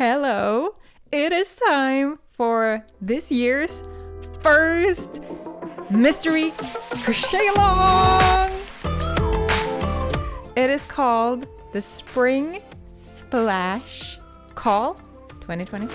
Hello! It is time for this year's first mystery crochet along! It is called the Spring Splash Call 2025.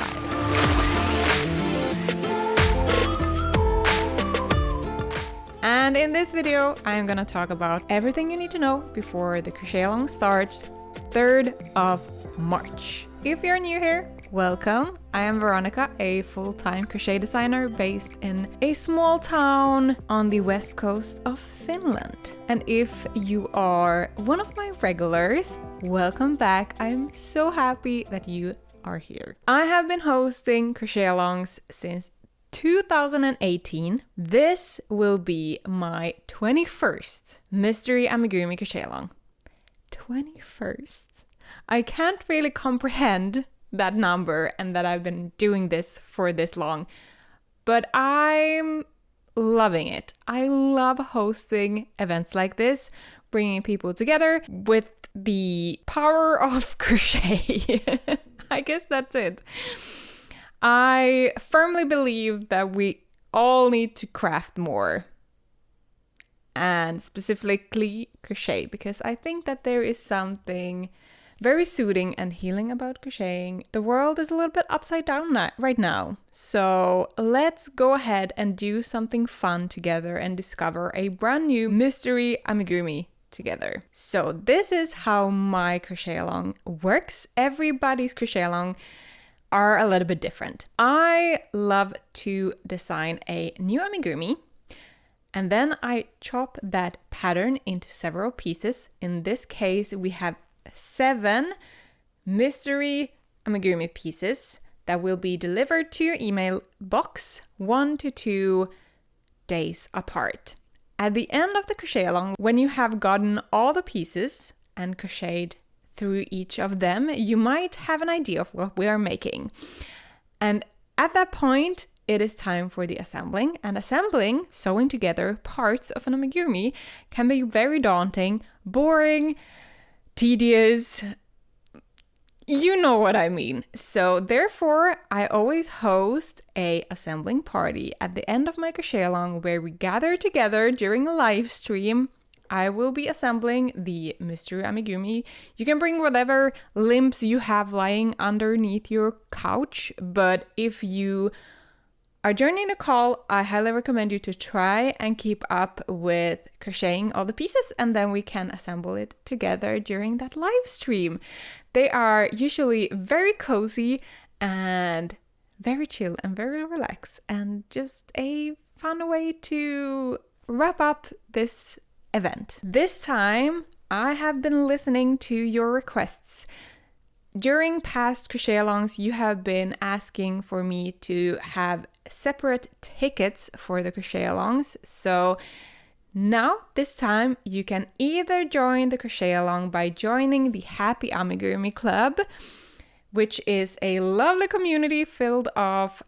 And in this video, I'm gonna talk about everything you need to know before the crochet along starts 3rd of March. If you're new here, welcome. I am Veronica, a full-time crochet designer based in a small town on the west coast of Finland. And if you are one of my regulars, welcome back. I'm so happy that you are here. I have been hosting crochet alongs since 2018. This will be my 21st mystery amigurumi crochet along. 21st. I can't really comprehend that number and that I've been doing this for this long, but I'm loving it. I love hosting events like this, bringing people together with the power of crochet. I guess that's it. I firmly believe that we all need to craft more, and specifically crochet, because I think that there is something very soothing and healing about crocheting. The world is a little bit upside down right now. So let's go ahead and do something fun together and discover a brand new mystery amigurumi together. So this is how my crochet along works. Everybody's crochet along are a little bit different. I love to design a new amigurumi, and then I chop that pattern into several pieces. In this case, we have 7 mystery amigurumi pieces that will be delivered to your email box 1 to 2 days apart. At the end of the crochet along, when you have gotten all the pieces and crocheted through each of them, you might have an idea of what we are making. And at that point, it is time for the assembling. And assembling, sewing together parts of an amigurumi can be very daunting, boring, tedious, you know what I mean. So therefore, I always host a assembling party at the end of my crochet along where we gather together during a live stream. I will be assembling the mystery amigurumi. You can bring whatever limbs you have lying underneath your couch, but if you are joining the call, I highly recommend you to try and keep up with crocheting all the pieces, and then we can assemble it together during that live stream. They are usually very cozy and very chill and very relaxed, and just a fun way to wrap up this event. This time, I have been listening to your requests. During past crochet alongs, you have been asking for me to have separate tickets for the crochet alongs. So now, this time, you can either join the crochet along by joining the Happy Amigurumi Club, which is a lovely community filled of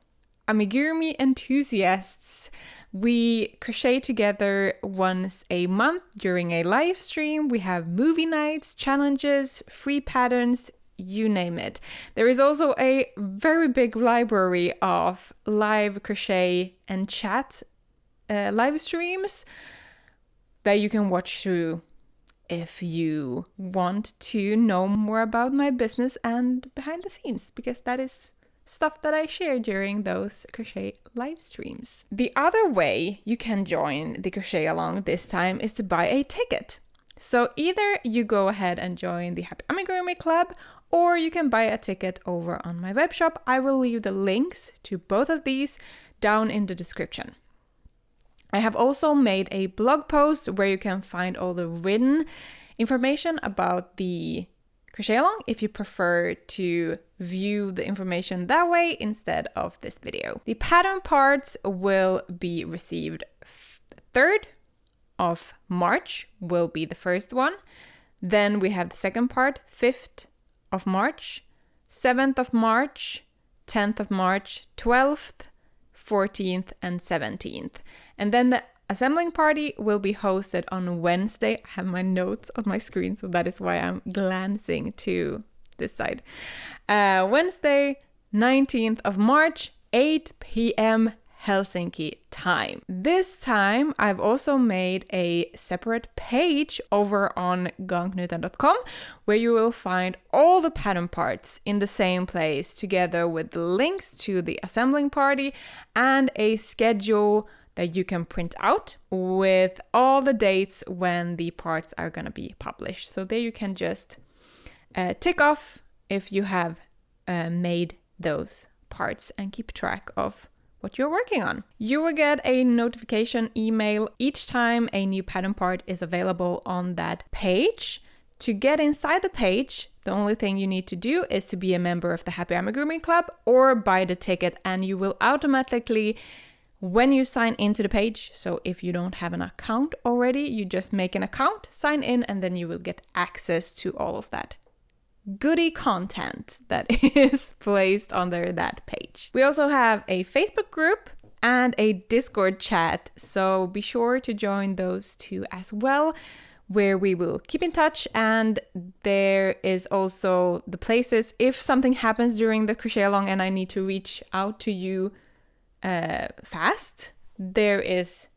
amigurumi enthusiasts. We crochet together once a month during a live stream. We have movie nights, challenges, free patterns, you name it. There is also a very big library of live crochet and chat live streams that you can watch through if you want to know more about my business and behind the scenes, because that is stuff that I share during those crochet live streams. The other way you can join the crochet along this time is to buy a ticket. So either you go ahead and join the Happy Amigurumi Club, or you can buy a ticket over on my webshop. I will leave the links to both of these down in the description. I have also made a blog post where you can find all the written information about the crochet along if you prefer to view the information that way instead of this video. The pattern parts will be received 3rd of March will be the first one. Then we have the second part, 5th of March, 7th of March, 10th of March, 12th, 14th, and 17th. And then the assembling party will be hosted on Wednesday. I have my notes on my screen, so that is why I'm glancing to this side. Wednesday, 19th of March, 8 p.m. Helsinki time. This time I've also made a separate page over on garnknutan.com where you will find all the pattern parts in the same place, together with the links to the assembling party and a schedule that you can print out with all the dates when the parts are gonna be published. So there you can just tick off if you have made those parts and keep track of what you're working on. You will get a notification email each time a new pattern part is available on that page. To get inside the page, the only thing you need to do is to be a member of the Happy Amigurumi Club or buy the ticket, and you will automatically, when you sign into the page, so if you don't have an account already, you just make an account, sign in, and then you will get access to all of that goodie content that is placed under that page. We also have a Facebook group and a Discord chat, so be sure to join those two as well, where we will keep in touch. And there is also the places, if something happens during the crochet along and I need to reach out to you fast, there is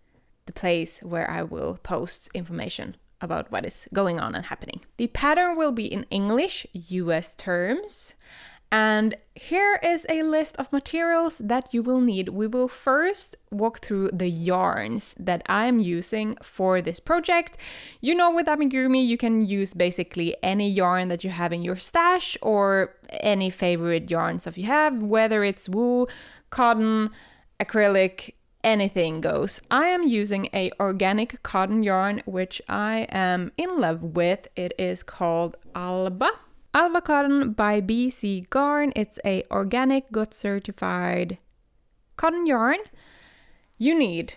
the place where I will post information about what is going on and happening. The pattern will be in English, US terms, and here is a list of materials that you will need. We will first walk through the yarns that I'm using for this project. You know, with amigurumi, you can use basically any yarn that you have in your stash or any favorite yarns that you have, whether it's wool, cotton, acrylic, anything goes. I am using a organic cotton yarn, which I am in love with. It is called Alba cotton by BC Garn. It's a organic, gut certified cotton yarn. You need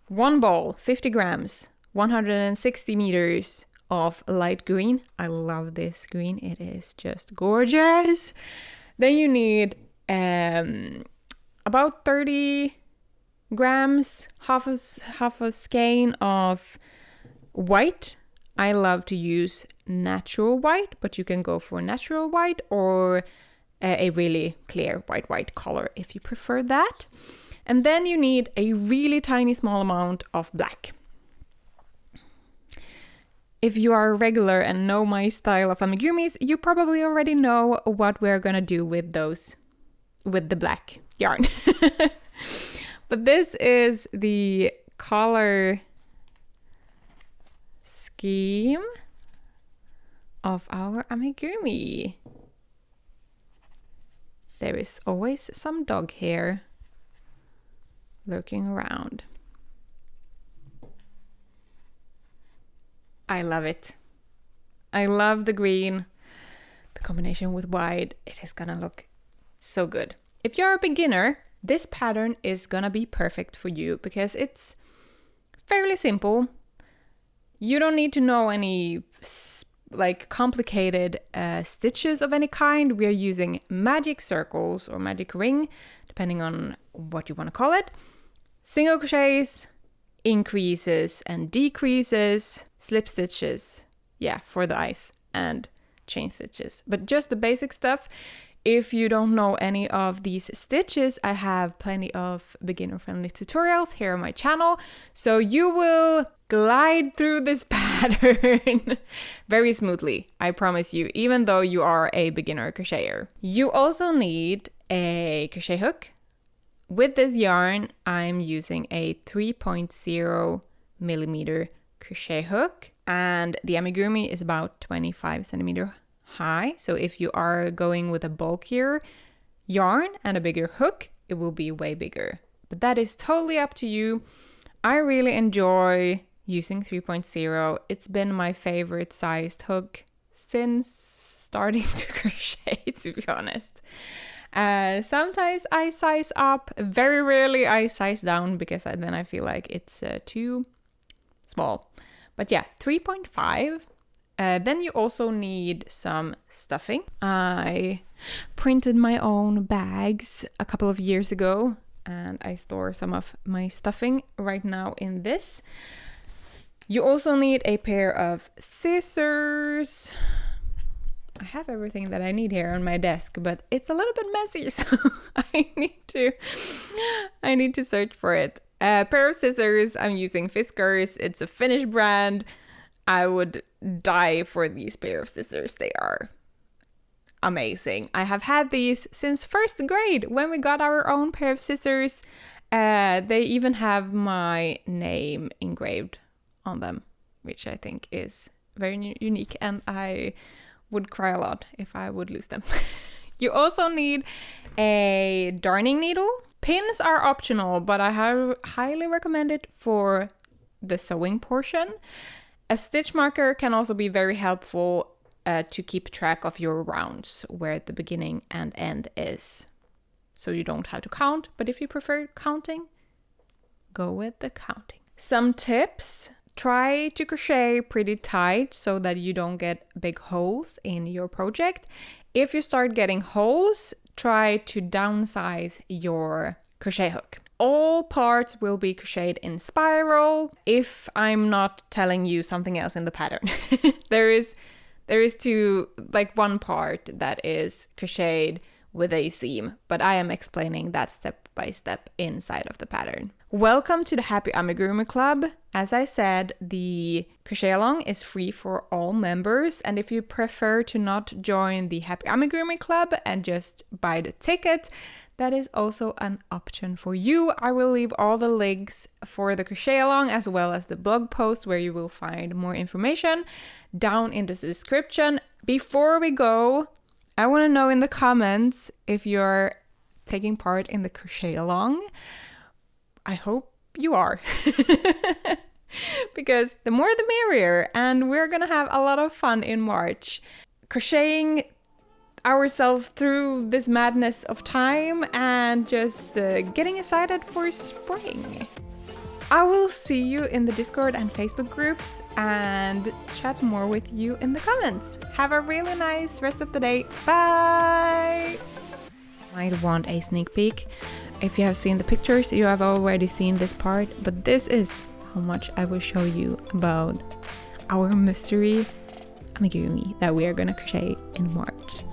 one bowl, 50 grams, 160 meters of light green. I love this green. It is just gorgeous. Then you need about 30 grams, half a skein of white. I love to use natural white, but you can go for natural white or a really clear white color if you prefer that. And then you need a really tiny small amount of black. If you are a regular and know my style of amigurumis, you probably already know what we're gonna do with those, with the black yarn. But this is the color scheme of our amigurumi. There is always some dog hair lurking around. I love it. I love the green. The combination with white, it is gonna look so good. If you're a beginner, this pattern is gonna be perfect for you because it's fairly simple. You don't need to know any like complicated stitches of any kind. We are using magic circles or magic ring, depending on what you want to call it. Single crochets, increases and decreases, slip stitches, for the eyes, and chain stitches. But just the basic stuff. If you don't know any of these stitches, I have plenty of beginner-friendly tutorials here on my channel, so you will glide through this pattern very smoothly, I promise you, even though you are a beginner crocheter. You also need a crochet hook. With this yarn, I'm using a 3.0 millimeter crochet hook, and the amigurumi is about 25 centimeter high. So if you are going with a bulkier yarn and a bigger hook, it will be way bigger. But that is totally up to you. I really enjoy using 3.0. It's been my favorite sized hook since starting to crochet, to be honest. Sometimes I size up, very rarely I size down because then I feel like it's too small. But 3.5. Then you also need some stuffing. I printed my own bags a couple of years ago, and I store some of my stuffing right now in this. You also need a pair of scissors. I have everything that I need here on my desk, but it's a little bit messy, so I need to search for it. Pair of scissors, I'm using Fiskars. It's a Finnish brand. I would die for these pair of scissors. They are amazing. I have had these since first grade when we got our own pair of scissors. They even have my name engraved on them, which I think is very unique, and I would cry a lot if I would lose them. You also need a darning needle. Pins are optional, but I highly recommend it for the sewing portion. A stitch marker can also be very helpful to keep track of your rounds, where the beginning and end is. So you don't have to count, but if you prefer counting, go with the counting. Some tips: try to crochet pretty tight so that you don't get big holes in your project. If you start getting holes, try to downsize your crochet hook. All parts will be crocheted in spiral if I'm not telling you something else in the pattern. There is one part that is crocheted with a seam, but I am explaining that step by step inside of the pattern. Welcome to the Happy Amigurumi Club. As I said, the crochet along is free for all members, and if you prefer to not join the Happy Amigurumi Club and just buy the ticket, that is also an option for you. I will leave all the links for the crochet along as well as the blog post where you will find more information down in the description. Before we go, I want to know in the comments if you're taking part in the crochet along. I hope you are. Because the more the merrier, and we're gonna have a lot of fun in March. Crocheting ourselves through this madness of time and just getting excited for spring. I will see you in the Discord and Facebook groups and chat more with you in the comments. Have a really nice rest of the day. Bye! Might want a sneak peek. If you have seen the pictures, you have already seen this part, but this is how much I will show you about our mystery amigurumi that we are gonna crochet in March.